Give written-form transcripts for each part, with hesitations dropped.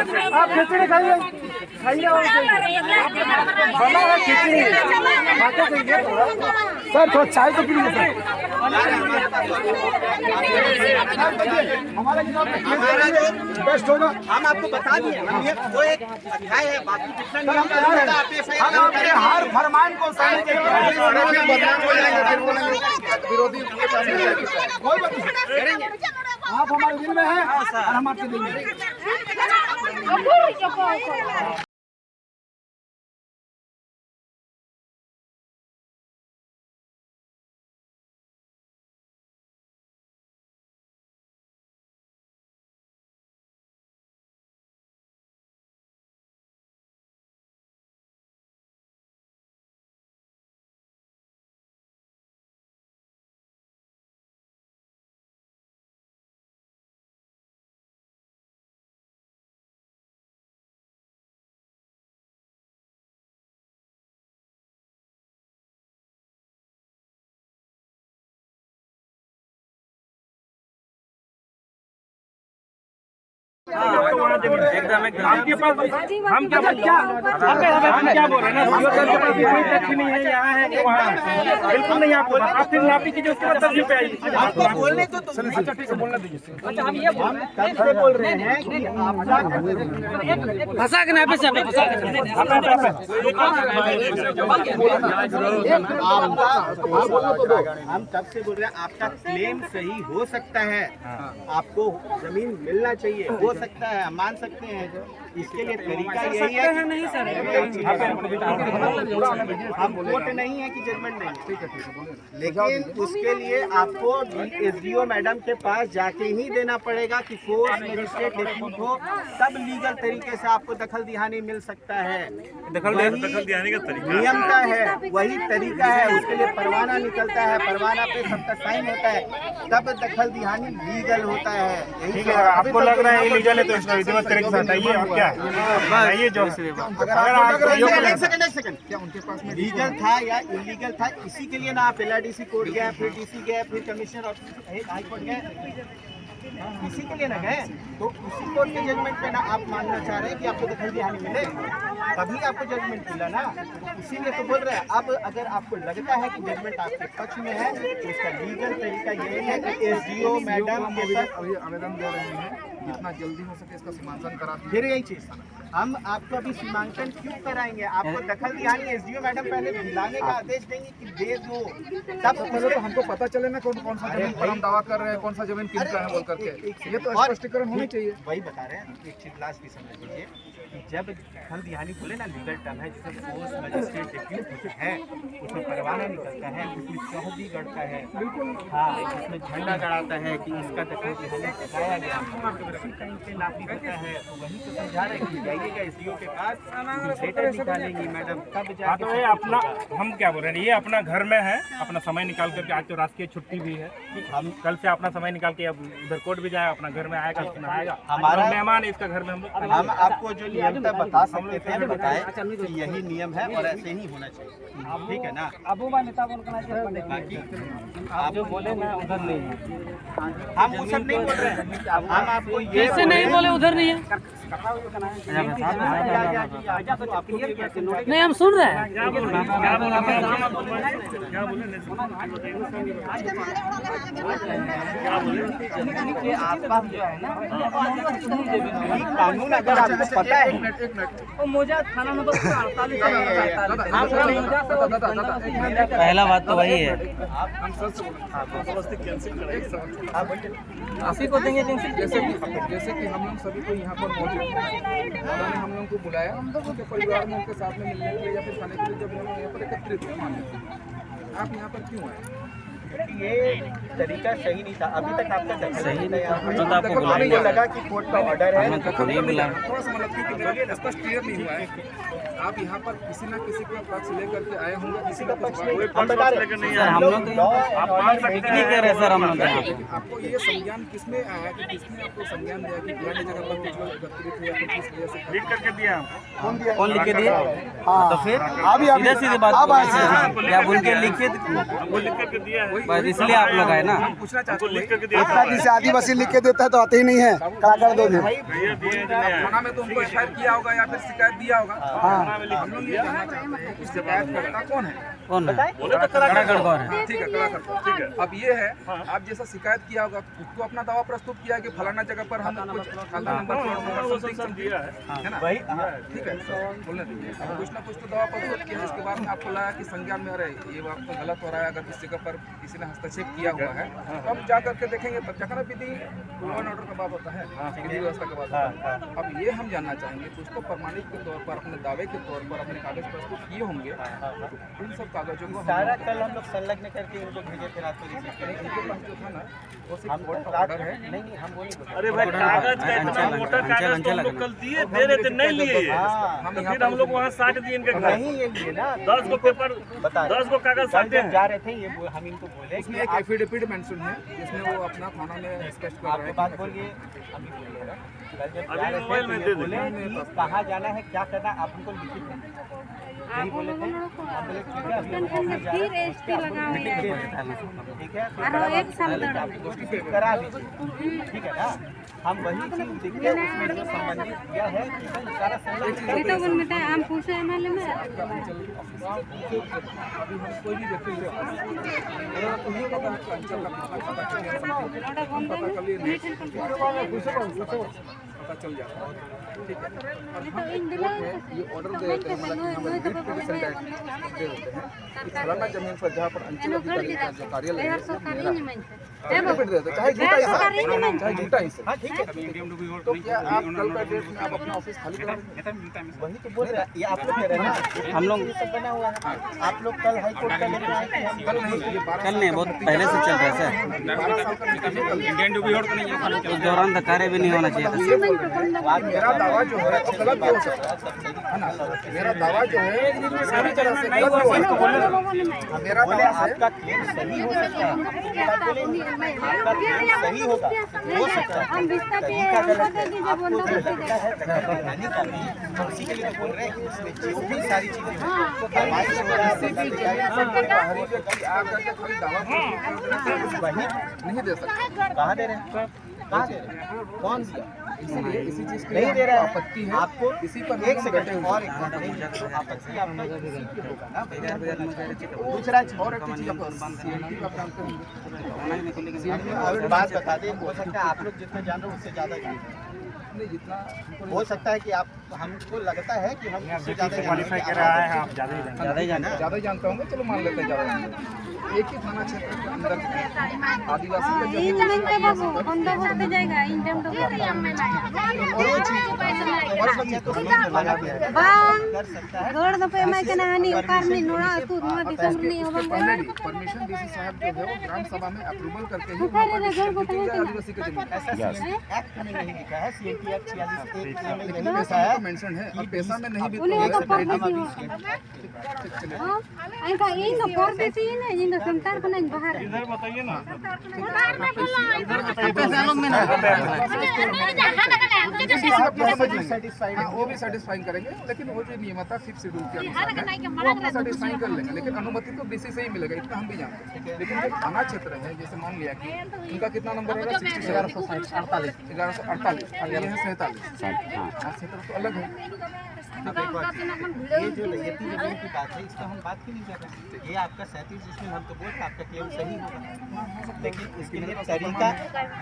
आप खिचड़ी खाइए, खाइए और बना है खिचड़ी, खाते चाहिए थोड़ा। सर थोड़ा चाय तो पी लीजिए हमारा बेस्ट होगा। हम आपको बता दिए, हम ये वो एक अध्याय है, बाकी जितना नियम हम अपने हर फरमान को विरोधी करेंगे। आप हमारे दिल में हैं और हम आपके दिल में। एकदम आपके पास हम क्या बोल रहे हैं ना, कोई तथ्य नहीं है, यहाँ है कि वहाँ है, बिल्कुल नहीं। आपको आप फिर नापी कीजिए, उसके बाद तथ्य पे आइए। आपको बोलने तो अच्छा ठीक है, बोलना दीजिए। अच्छा हम ये कब से बोल रहे हैं कि फंसा के नापे से फंसा के हम तब से बोल रहे हैं, आपका क्लेम सही हो सकता है, आपको जमीन मिलना चाहिए, हो सकता है, हम मान सकते हैं। इसके लिए तरीका यही है। नहीं सर, हम कोर्ट नहीं है कि जजमेंट नहीं, लेकिन उसके लिए आपको एसडीओ मैडम के पास जाके ही देना पड़ेगा कि फोर्स मजिस्ट्रेट डिप्यूट हो, तब लीगल तरीके से आपको दखल दिहानी मिल सकता है। दखल दिहानी का तरीका नियम का है, वही तरीका है। उसके लिए परवाना निकलता है, परवाना पे सबका साइन होता है, तब दखल दिहानी लीगल होता है। ठीक है, आपको लग रहा है इलीगल है तो इसका विधिवत तरीके से हटाइए। और क्या है ये जो एक सेकंड क्या उनके पास में लीगल था या इलीगल था, इसी के लिए ना आप LRDC कोर्ट गए, फिर DC गए, फिर कमिश्नर ऑफिस हाई कोर्ट गए, इसी के लिए ना गए। तो उसी कोर्ट के जजमेंट पे ना आप मानना चाह रहे हैं कि आपको दखल दिहानी मिले, तभी आपको जजमेंट मिला ना। इसीलिए तो बोल रहे हैं। अब अगर आपको लगता है कि जजमेंट आपके पक्ष में है, तो इसका लीगल तरीका यही है कि SDO मैडम के साथ अभी आवेदन दे रहे हैं, जितना जल्दी हो सके इसका सीमांकन करा दीजिए। फिर यही चीज हम आपको अभी सीमांकन क्यों कराएंगे? आपको दखल दिहानी SDO मैडम पहले दिलाने का आदेश देंगे कि दे दो, तब पहले तो हमको पता चले ना कौन कौन सा जमीन पर हम दावा कर रहे हैं, कौन सा जमीन किनका है बोल करके। ये तो स्पष्टीकरण होना चाहिए। वही बता रहे हैं। एक चीज लास्ट भी समझ लीजिए कि जब दखल दिहानी बोले ना, लीगल टर्म है, जिसमें फोर्स मजिस्ट्रेट डिप्यूट है, उसमें परवाना निकलता है, उसमें चौहदी गढ़ता है, बिल्कुल हाँ, उसमें झंडा गड़ाता है कि इसका दखल दिहानी बताया गया, उसी टाइम पे नापी होता है। तो वही तो समझा रहे कि जाइएगा SDO के पास, लेटर निकालेंगी मैडम, तब जाके। तो ये अपना, हम क्या बोल रहे हैं, ये अपना घर में है, अपना समय निकाल करके, आज तो राष्ट्रीय छुट्टी भी है, हम कल से अपना समय निकाल के अब उधर कोर्ट भी जाएगा, अपना घर में आएगा, आएगा हमारा मेहमान है इसका घर में। हम आपको जो नियम तक बता सकते थे हम बताए कि यही नियम है और ऐसे ही होना चाहिए, ठीक है ना। बाकी आप जो बोले ना उधर नहीं है, हम वो सब नहीं बोल रहे हैं। हम आपको ये नहीं बोले उधर नहीं है, नहीं हम सुन रहे हैं। कानून अगर आपको पता है, मोजा थाना नंबर 48 पहला बात तो वही है, आप ही को देंगे जैसे कि हम लोग सभी को यहाँ पर मौजूद उन्होंने हम लोगों को बुलाया, उनके परिवार में उनके साथ में मिलने के लिए या फिर खाने के लिए जब हम लोग यहाँ पर एकत्रित हुए, आप यहाँ पर क्यों आए? ये तरीका सही नहीं था। अभी तक आपका सही नहीं तो आपको आपको लगा कि कोर्ट का ऑर्डर है, थोड़ा सा मतलब स्पष्ट क्लियर नहीं हुआ है। आप यहाँ पर किसी न किसी का पक्ष लेकर के आए होंगे, किसी का पक्ष नहीं। हम बता रहे हैं हम लोग आप मान सकते नहीं कह रहे सर, हम लोग आपको ये संज्ञान किसमें आया कि किसने आपको संज्ञान दिया कि पुरानी जगह पर कुछ लोग एकत्रित हुए, कुछ इस वजह से लिख करके दिया? कौन लिख के दिया? तो फिर सीधे बात, क्या उनके लिखित वो लिख करके दिया है। बस इसलिए आप लोग आए ना। हम पूछना चाहते हैं से आदिवासी लिख के देता है तो आते ही नहीं है, क्या कर दो थाना में तो उनको एफआईआर किया होगा या फिर शिकायत दिया होगा। हम लोग ये जानना चाहते हैं कि शिकायत करता कौन है। कौन है? ठीक है, ठीक है। अब ये है, आप जैसा शिकायत किया होगा, उसको अपना दावा प्रस्तुत किया है कि फलाना जगह पर हम कुछ खालसा नंबर है ना, ठीक है, बोलने दीजिए। अब कुछ ना कुछ तो दावा प्रस्तुत किया है, इसके बाद में आपको लगा कि संज्ञान में अरे ये बात तो गलत हो रहा है, अगर किसी जगह पर किसी ने हस्तक्षेप किया हुआ है तो हम जा करके देखेंगे, तब जाकर विधि लॉ एंड ऑर्डर का बात होता है, विधि व्यवस्था का बात होता है। अब ये हम जानना चाहेंगे कुछ तो प्रमाणित के तौर पर, अपने दावे के तौर पर अपने कागज प्रस्तुत किए होंगे, इन सब कागजों को सारा कल हम लोग संलग्न करके इनको भेजे थे रात को रिसीव करें। इनके पास जो था ना वो सिर्फ कोर्ट का ऑर्डर है। नहीं हम वो नहीं बोल रहे। अरे भाई कागज का इतना मोटा कागज तो हम लोग कल दिए दे रहे थे, नहीं लिए ये। तो फिर हम लोग वहाँ 60 दिन के घर नहीं ये लिए ना 10 को पेपर बता 10 को कागज कल साटे जब हैं। जा रहे थे ये हम इनको बोले इसमें कि एक एफिडेविट मेंशन है जिसमें वो अपना थाना में स्पष्ट कर रहे आपके हैं। बात बोलिए अभी बोलिए ना। कल जब अभी जा रहे मोबाइल थे में तो दे ये दे। बोले कि कहाँ जाना है, क्या करना है, आप उनको लिखित में यही बोले थे। हम बोले ठीक है, अभी हम ऑफिस जा रहे हैं, ठीक है, एक साल आपको करा दीजिए, ठीक है ना। हम वही चीज लिख के उसमें जो संबंधित किया है सारा हम पूछे एमएलए में अभी हम कोई भी व्यक्ति जो उन्हीं का अंचल पता चल जाता है, ठीक है। और हम कोर्ट में ये ऑर्डर दे देते हैं, मतलब कि हम रिट पिटीशन दे देते हैं कि फलाना जमीन पर जहाँ पर अंचल अधिकारी का जो कार्यालय है वो मेरा रिट दे देते हैं, चाहे झूठा ही चाहे झूठा ही हाँ ठीक है। तो क्या आप कल का डेट में आप अपना ऑफिस खाली करा देंगे? वही तो बोल रहे हैं, ये आप लोग कह रहे हैं ना, हम लोग ये सब बना हुआ है। आप लोग कल हाई कोर्ट का लेकर आए थे, हम कल नहीं, ये 12 कल नहीं, बहुत पहले से चल रहा है सर। 12 साल का उस दौरान तो कार्य भी नहीं होना चाहिए था। ये बोल रहे हैं मेरा दावा जो है वो गलत भी हो सकता है ना, मेरा दावा जो है सारी तरह से गलत भी हो सकता है। मेरा बोले दावा आपका क्लेम सही हो सकता है, आपका क्लेम सही होगा, हो सकता है तरीका गलत है, आपको जो लगता है नहीं करनी, हम उसी के लिए तो बोल रहे हैं कि उसमें जो भी सारी चीजें हैं वो करवाई हो रहा है, हरी व्यक्ति आ करके खाली दावा वही नहीं दे सकता, कहाँ दे रहे हैं, कहाँ दे रहे हैं, कौन दिया, इसलिए इसी चीज की नहीं दे रहा है आपत्ति है आपको। इसी पर एक सेकंड और एक मिनट नहीं, तो आपत्ति आपका इसी पे होगा ना। दूसरा चीज और एक चीज आपको सीएनटी का काम करेंगे, और बात बता दें, हो सकता है आप लोग जितना जान रहे हो उससे ज्यादा जान रहे हो। नहीं जितना हो सकता है कि आप हमको लगता है कि हम उससे ज्यादा क्वालिफाई कर रहा है, आप ज़्यादा ही जानते ज़्यादा ही जानता हूँ, चलो मान लेते हैं ज़्यादा जानते हैं। एक ही थाना क्षेत्र के अंदर आदिवासी का जमीन बंदोबस्त जाएगा कर सकता है। रोड पे मैं के नहीं कार नहीं नोड़ा तू नोड़ा दिसम नहीं होगा पहले भी परमिशन डीसी साहब जो है वो ग्राम सभा में अप्रूवल करके ही वहाँ पर distribution की जाए आदिवासी का जमीन। ऐसा सीएनटी एक्ट में नहीं लिखा है, सीएनटी एक्ट 46 में नहीं लेकिन लिखा पैसा है। तो मेंशन है, अब पैसा में नहीं भी तो उन्हें एक तो से पर पहले देती हो हां इनका इनका पर देती है ना इनका संतान को नहीं बाहर इधर बताइए ना। सेटिस्फाइड हाँ, वो भी सेटिस्फाइंग करेंगे, लेकिन वो जो नियम था 5 शेड्यूल के अनुसार है, वो अपना सेटिस्फाइंग कर लेंगे, लेकिन अनुमति तो डीसी से ही मिलेगा, इतना हम भी जानते हैं। लेकिन जो थाना क्षेत्र है, जैसे मान लिया कि उनका कितना नंबर होगा 1148 और ये है 47, क्षेत्र तो अलग है। ये जो रैयती जमीन की बात है, इस पर हम बात क्यों नहीं कर रहे? ये आपका 37 जिसमें हम तो बोलते आपका क्लेम सही होगा, लेकिन इसके लिए तरीका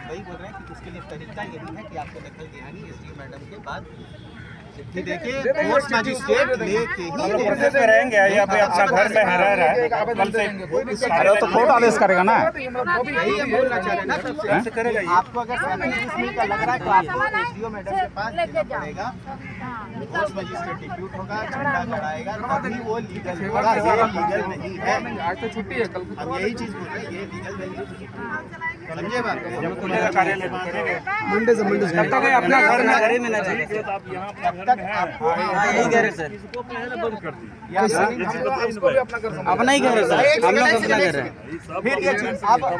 वही बोल रहे हैं कि इसके लिए तरीका यही है कि आपको दखल देना नहीं एसडीओ मैडम के बाद चिट्ठी देके कोर्ट मजिस्ट्रेट लेके ही प्रोसेस में रहेंगे, या फिर अपना घर में रह रहा है, कल से तो कोर्ट आदेश करेगा ना। यही हम बोलना चाह रहे हैं ना सबसे करेगा। आपको अगर 37 का लग रहा है तो आपको एसडीओ मैडम के पास जाना पड़ेगा, कोर्ट मजिस्ट्रेट डिप्यूट होगा, झंडा गड़ाएगा, तभी वो लीगल होगा। ये लीगल नहीं है, आज तो छुट्टी है, कल हम यही चीज बोल रहे हैं, ये लीगल नहीं है। खुलेगा कार्यालय तो करेंगे। मंडे से तब तक ये अपना घर में घर में ना रहे। ठीक है, तो आप यहाँ अपने घर में हैं। हाँ, यही घर है सर, इसको अपने है ना बंद कर दिए। उसको भी अपना घर समझो। अपना ही घर है सर, हम लोग अपना घर है। फिर ये चीज अब ये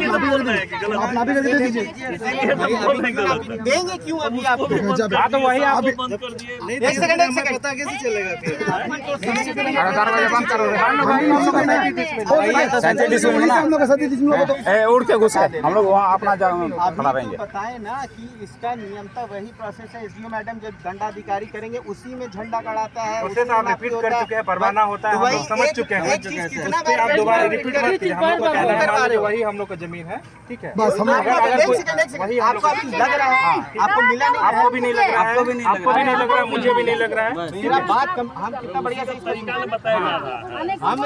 तो आप अपना भी करके दे दीजिए। देंगे क्यों अभी आपको? हाँ तो वही आप बंद कर दिए। एक सेकंड पता कैसे चलेगा फिर? दरवाजा बंद करो। हम लोग का साथी जिसमें लोग तो उड़ के घुसे हम लोग वहाँ अपना खड़ा रहेंगे। बताए ना कि इसका नियमता वही प्रोसेस है। एसडीओ मैडम जब दंडाधिकारी करेंगे उसी में झंडा गड़ाता है। उससे तो आप रिपीट कर चुके हैं, परवाना होता है, हम लोग समझ चुके हैं। उस पे आप दोबारा रिपीट मत कीजिए। हम लोग को कहना है मान लीजिए वही हम लोग का जमीन है, ठीक है। बस हम आपको अभी लग रहा है, आपको मिला नहीं, आपको भी नहीं लग रहा है, आपको भी नहीं लग आपको भी नहीं लग रहा है, मुझे भी नहीं लग रहा है। मेरा बात हम कितना बढ़िया से तरीका ने बताया जा रहा है। हम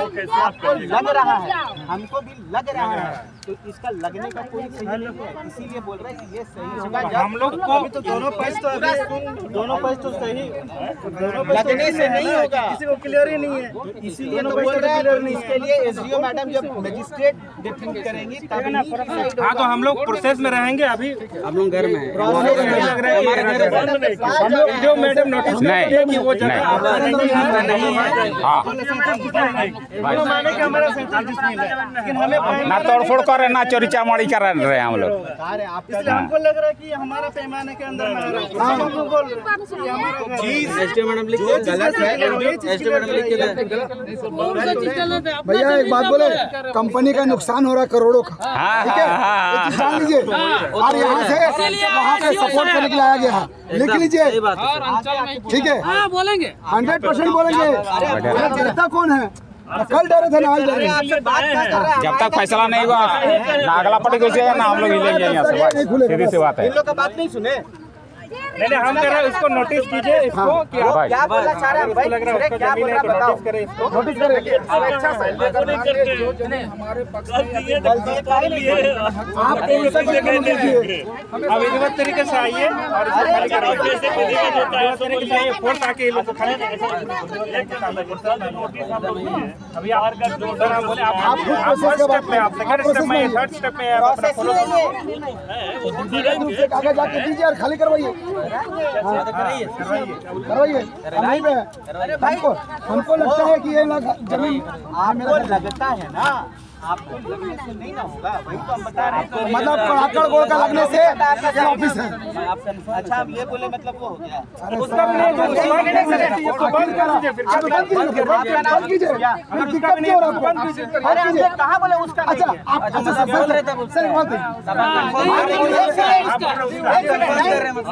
आपको लग रहा है, हमको भी लग रहा है, तो इसका लगने का कोई सही नहीं है। इसीलिए बोल रहे हैं कि ये सही होगा। हम लोग को तो दोनों पक्ष तो सही लगने से नहीं होगा, किसी को क्लियर ही नहीं है। इसीलिए तो बोल रहे हैं इसके लिए एसडीओ मैडम जब मजिस्ट्रेट डिफरेंट करेंगी तभी। हाँ तो हम लोग प्रोसेस में रहेंगे। अभी हम लोग घर में हैं। हम लोग नहीं लग रहा है हमारे घर में। हम लोग जो मैडम नोटिस नहीं कि वो जगह आपका नहीं है। माने कि हमारा 37 नहीं है, लेकिन हमें ना तोड़फोड़ करे ना चोरी चामारी कर रहे हैं हम लोग। इसलिए हमको लग रहा है कि हमारा पैमाने के अंदर में आ रहा है। हम लोग बोल रहे हैं कि हमारा एसडीओ मैडम लिख के गलत है, एसडीओ मैडम लिख के भैया एक बात बोले, कंपनी का नुकसान हो रहा है करोड़ों का, ठीक है, एक चीज जान लीजिए। और यहाँ से वहाँ पे सपोर्ट करने के लिए आया गया है, लिख लीजिए, ठीक है, बोलेंगे 100% बोलेंगे। जनता कौन है? कल डरे थे ना आज डरे हैं। जब तक फैसला नहीं हुआ ना अगला पार्टी घुसेगा ना हम लोग हिलेंगे यहाँ से। सीधी सी बात है। इन लोग का बात नहीं सुने। नहीं हम कह रहे हैं उसको नोटिस कीजिए इसको कि वो क्या बोलना चाह रहे हैं भाई? लग रहा है उसको क्या बोल जमीन रहा है तो बताओ। नोटिस करें इसको। नोटिस करेंगे। अच्छा हमारे पक्ष आप अब विधिवत तरीके से आइए और इसको खाली कराइए। विधिवत तरीके से आइए, फोर्स आके ये लोग को खाली अभी आप सर हम बोले आप फर्स्ट स्टेप में, आप सेकंड स्टेप में, थर्ड स्टेप में आप अपना फॉलो कागज जाके दीजिए और खाली करवाइए, करवाइए। नहीं पे हमको लगता है कि ये जमीन आपको लगता है ना, आपको लगने से नहीं ना होगा। वही तो हम बता रहे हैं। मतलब पराकड़ गोड़ का लगने से ये ऑफिस है। अच्छा अब ये बोले मतलब वो हो गया। उसका भी नहीं, जो उसका भी नहीं सर, ये तो बंद कर दीजिए फिर। आप बंद कीजिए, अगर उसका दिक्कत भी क्या हो नहीं रहा है अरे आपको? हमने कहाँ बोले उसका अच्छा नहीं है। आप अच्छा सर सर बात है।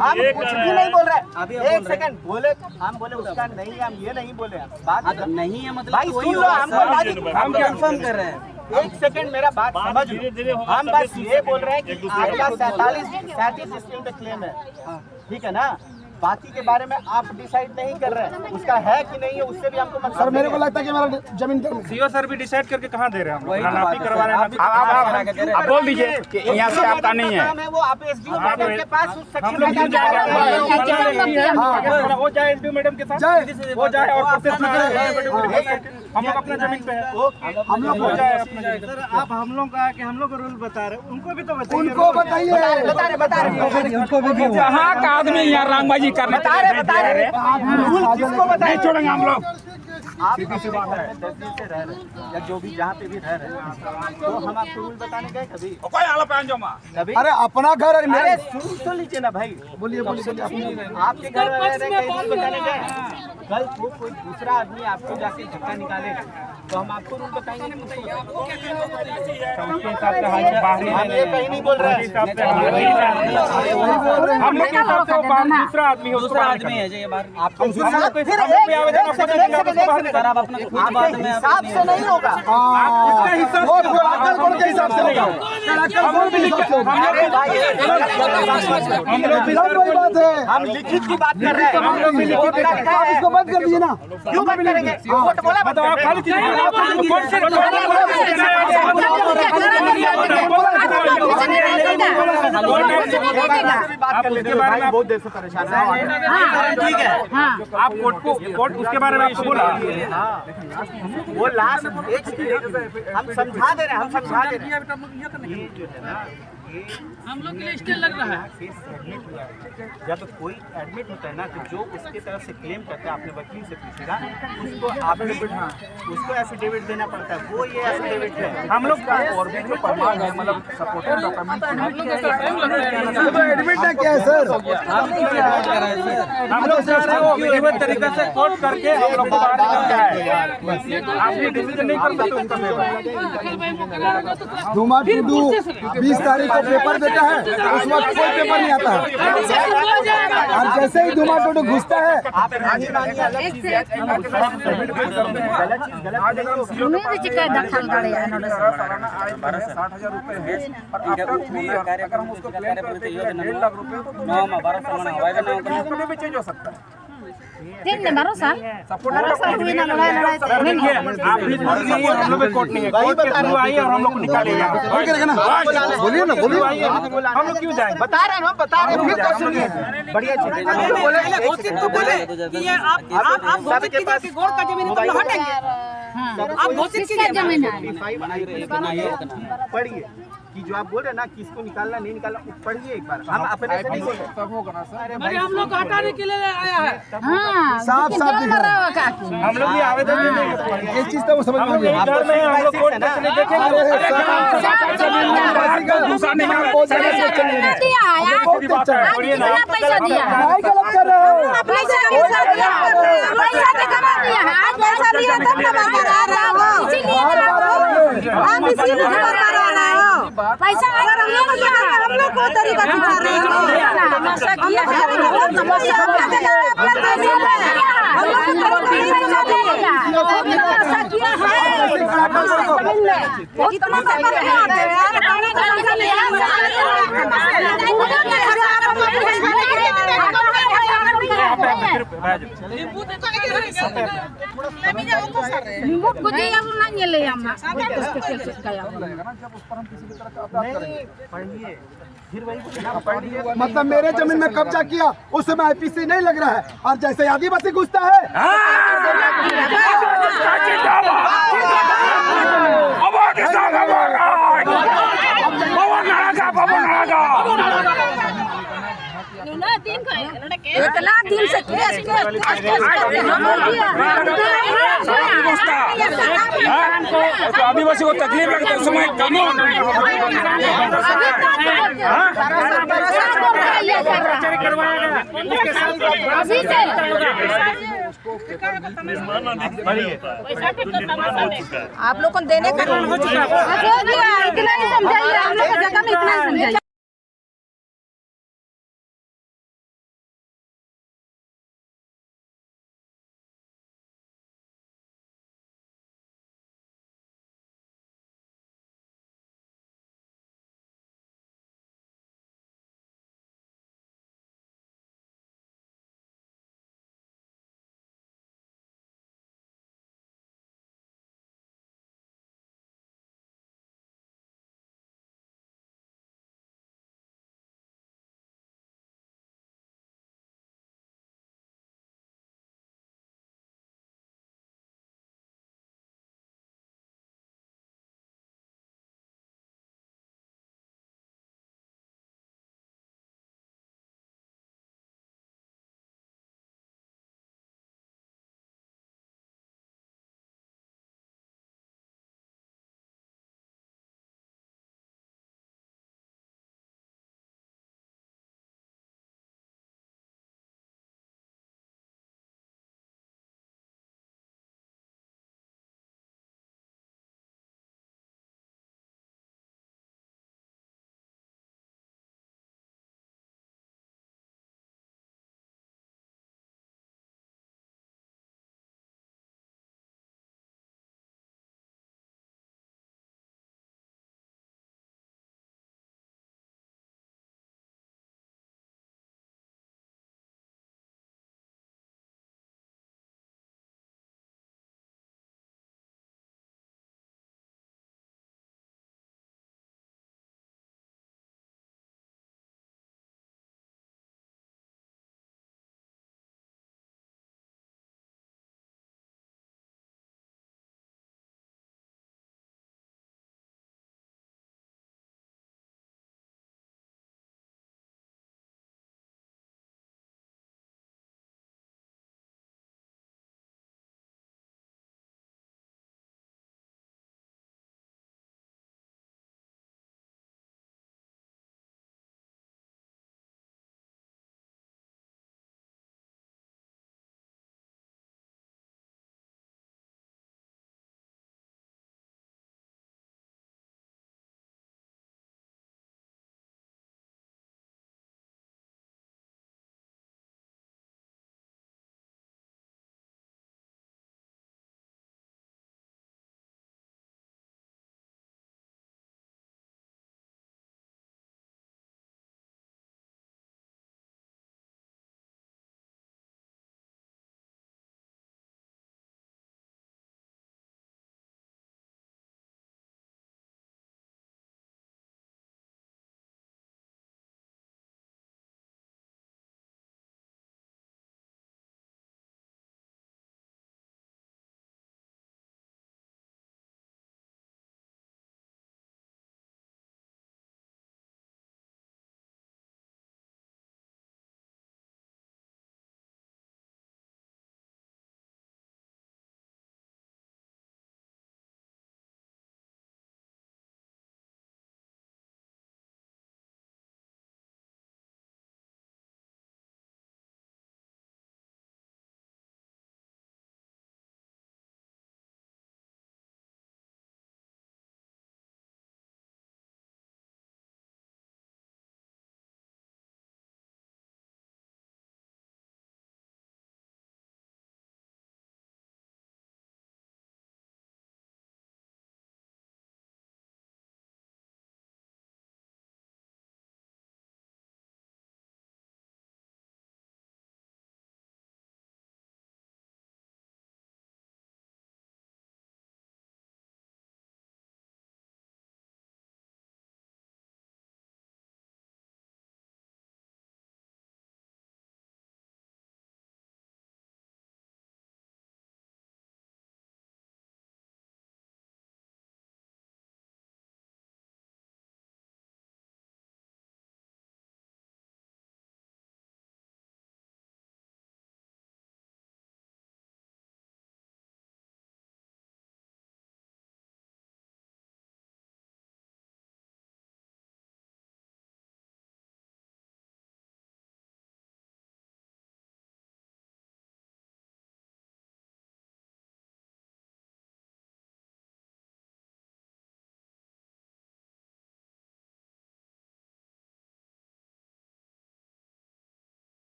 हम कुछ भी नहीं बोल रहे। एक सेकंड बोले, हम बोले उसका नहीं, हम ये नहीं बोले। बात नहीं है मतलब भाई सुन लो, हम कंफर्म कर रहे हैं। एक सेकंड मेरा बात समझ लो। हम बस ये बोल रहे हैं कि आपका 37 स्कीम पे क्लेम है, ठीक है ना। बाकी के बारे में आप डिसाइड नहीं कर रहे हैं, उसका है कि नहीं है उससे भी हमको मतलब सर मेरे को लगता है कि हमारा जमीन पर सीओ सर भी डिसाइड करके कहाँ दे रहे हैं हम लोग? नापी करवा रहे हैं। आप बोल दीजिए कि यहाँ से आपका नहीं है। काम है वो आप एसडीओ मैडम के पास उस हम लोग सेक्शन जाए वो जाए एसडीओ मैडम के साथ, वो जाए और प्रोसेस में हम लोग अपना जमीन पे है, हम लोग वो जाए अपना जाए। सर आप हम लोग का कि हम लोग को रूल बता रहे, उनको भी तो उनको बताइए, बता रहे जहाँ का आदमी यहाँ रांगबाजी करने रूल किसको बताए? छोड़ेंगे हम लोग। आप 10 दिन से रह रहे हैं या जो भी जहाँ पे भी रह रहे हैं, तो हम आपको रूल बताने गए कभी? कभी? अरे अपना घर है मेरे। अरे सुन तो लीजिए ना भाई। बोलिए बोलिए आपके घर में रह रहे कहीं रूल बताने गए? कल को कोई दूसरा आदमी आपको जाके धक्का निकाले तो हम आपको रूल बताएंगे नहीं, मुझको उसके हिसाब से हम बाहरी हम ये कहीं नहीं बोल रहे हैं। हम लोग के हिसाब से वो बाहर दूसरा आदमी है, दूसरा आदमी है जो ये बाहर आपको हम लोग भी आवेदन आपको देंगे, आप उसको बाहर सर आप अपना खुद आपके बात में हिसाब से नहीं होगा। वो पराकड़ गोड़ के हिसाब से होगा, पराकड़ गोड़ के हिसाब से होगा। अरे भाई हम लोग भी सब वही बात है। हम लिखित की बात कर रहे हैं। हम लोग भी लिखित का लिखा आप है। इसको बंद कर दीजिए ना। क्यों बंद करेंगे? कोर्ट बोला बंद आप खाली आप उसके बारे में बहुत देर से परेशान है। ठीक है, आप कोर्ट उसके बारे में आपको बोला हाँ वो लास्ट एक हम समझा दे रहे हैं, हम समझा दे रहे हैं। ये जो है ना हम लोग के लिए स्टिल लग रहा है। जब कोई एडमिट होता है ना तो जो उसके तरफ से क्लेम करता है, आपने वकील से पूछेगा, उसको आपने उसको एफिडेविट देना पड़ता है। वो ये एफिडेविट है हम लोग और भी जो प्रमाण है, मतलब सपोर्टिंग डॉक्यूमेंट एडमिट है क्या है सर? हम लोग विधिवत तरीके से कोर्ट करके हम लोग को बाहर निकलना है। आप ये डिसीजन नहीं कर सकते उनका फेवर। धुमा टुडू 20 तारीख को पेपर देता है, उस वक्त कोई पेपर नहीं आता है, और जैसे ही धुमा टुडू घुसता है सालाना आय 60,000 रुपए है, और आफ्टर 3 ईयर अगर हम उसको क्लेम करते हैं 1.5 लाख रुपए तो कभी भी चेंज हो सकता है। दिन में 12 साल सपोर्ट हुई ना लड़ाई आप भी हम लोग कोर्ट नहीं है, कोर्ट के थ्रू आइए और हम लोग को निकालेगा। बोलिए ना, बोलिए। हम लोग क्यों जाएंगे? बता रहे हैं हम, बता रहे हैं, फिर तो सुनिए। बढ़िया चीज़ घोषित तो बोले कि ये आप घोषित कीजिए कि गौड़ का जमीन तो हम हटेंगे। आप घोषित कीजिए जमीन है। पढ़िए कि जो आप बोल रहे हैं ना, किसको निकालना नहीं निकालना, पढ़िए एक बार। हम अपने से नहीं बोल रहे। तब होगा ना सर। अरे हम लोग को हटाने के लिए आया है। हाँ साफ साफ दिख रहा है। हम लोग भी आवेदन देने एक चीज तो वो समझ में आ गया। घर में हम लोग कोर्ट में चले देखेंगे। पैसा दिया भाई गलत कर रहे हो। पैसा दिया तो कमा दिया है। आप पैसा लिया तब ना बता रहे हो। आप इसीलिए बता रहे हो। पैसा अगर हम लोग को तरीका सिखा रहे हो। तमाशा किया है। तमाशा अपना जगह अपना पैसा हम लोग को पैसा देगा। तमाशा किया है। बहुत तमाशा कर रहे हैं यार। पैसा लिया रिमोट को दे हम ना ले हम स्पेशल का जब उस पर हम किसी भी तरह का अपराध करेंगे। पढ़िए फिर वही पढ़िए। मतलब मेरे जमीन में कब्जा किया, उस समय आईपीसी नहीं लग रहा है, और जैसे आदिवासी घुसता है एक लाख दिन से केस आदिवासी को तकलीफ लगता है, समय कम आप लोग को देने का हो चुका है। इतना नहीं समझाइए, हम लोग को जगह में इतना नहीं समझाइए।